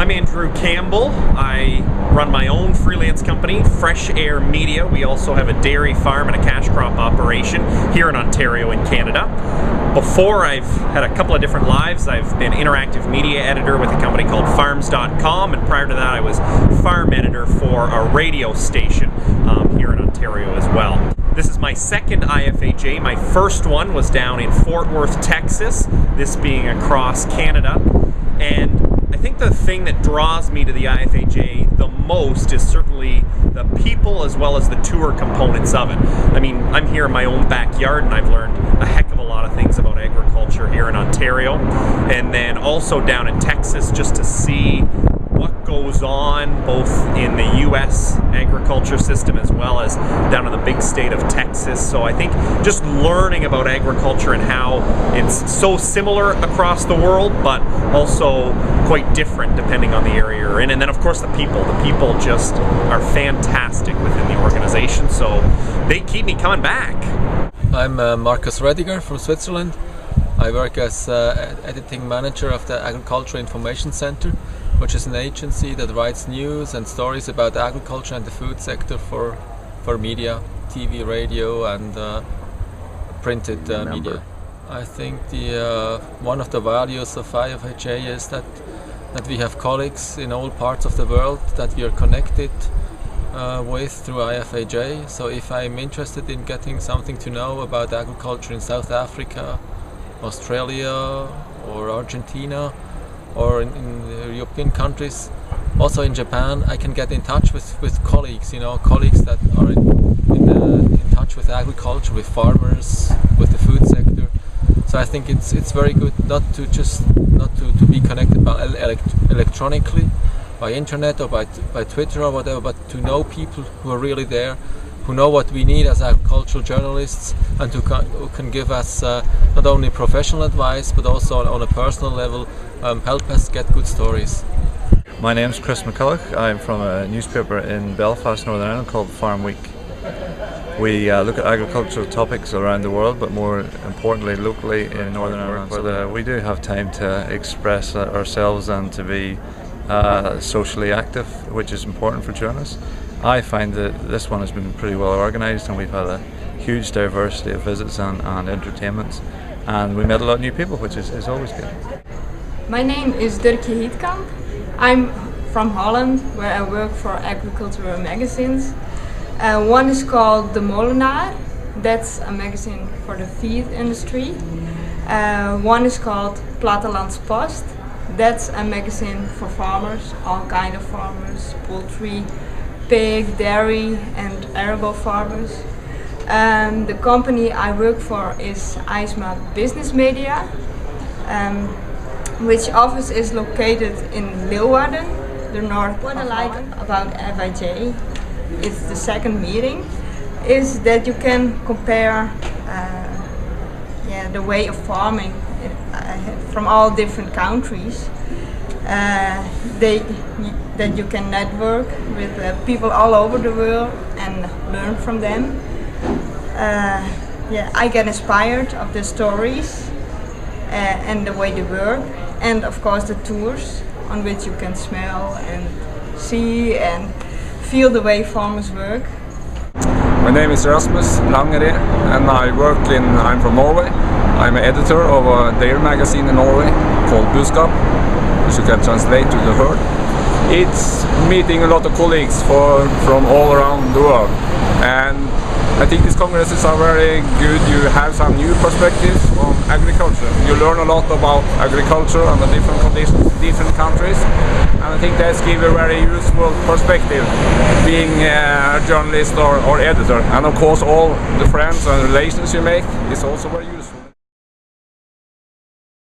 I'm Andrew Campbell. I run my own freelance company, Fresh Air Media. We also have a dairy farm and a cash crop operation here in Ontario in Canada. Before, I've had a couple of different lives. I've been interactive media editor with a company called farms.com, and prior to that I was farm editor for a radio station here in Ontario as well. This is my second IFAJ. My first one was down in Fort Worth, Texas, this being across Canada. And I think the thing that draws me to the IFAJ the most is certainly the people as well as the tour components of it. I mean, I'm here in my own backyard and I've learned a heck of a lot of things about agriculture here in Ontario. And then also down in Texas just to see what goes on both in the U.S. agriculture system as well as down in the big state of Texas. So I think just learning about agriculture and how it's so similar across the world, but also quite different depending on the area you're in. And then of course the people. The people just are fantastic within the organization, so they keep me coming back. I'm Markus Rediger from Switzerland. I work as editing manager of the Agriculture Information Center, which is an agency that writes news and stories about agriculture and the food sector for media, TV, radio and printed media. I think the one of the values of IFAJ is that we have colleagues in all parts of the world that we are connected with through IFAJ. So if I'm interested in getting something to know about agriculture in South Africa, Australia or Argentina, or in the European countries, also in Japan, I can get in touch with colleagues, colleagues that are in touch with agriculture, with farmers, with the food sector. So I think it's very good not to be connected by electronically, by internet or by Twitter or whatever, but to know people who are really there, who know what we need as agricultural journalists, and who can give us not only professional advice but also on a personal level help us get good stories. My name's Chris McCulloch. I'm from a newspaper in Belfast, Northern Ireland called Farm Week. We look at agricultural topics around the world, but more importantly locally in Northern Ireland. But we do have time to express ourselves and to be socially active, which is important for journalists. I find that this one has been pretty well organised, and we've had a huge diversity of visits and entertainments, and we met a lot of new people, which is always good. My name is Dirkje Hietkamp. I'm from Holland, where I work for agricultural magazines. One is called De Molenaar, that's a magazine for the feed industry. One is called Plattelands Post, that's a magazine for farmers, all kind of farmers, poultry, pig, dairy and arable farmers. The company I work for is ISMA Business Media, which office is located in Leeuwarden, the north. What I like about IFAJ, it's the second meeting, is that you can compare the way of farming from all different countries. That you can network with people all over the world and learn from them. I get inspired of the stories and the way they work, and of course the tours on which you can smell and see and feel the way farmers work. My name is Rasmus Langere and I'm from Norway. I'm an editor of a dairy magazine in Norway called Buskap, which you can translate to the herd. It's meeting a lot of colleagues from all around the world, and I think these congresses are very good. You have some new perspectives on agriculture. You learn a lot about agriculture under different conditions in different countries, and I think that's gives a very useful perspective being a journalist or editor. And of course all the friends and relations you make is also very useful.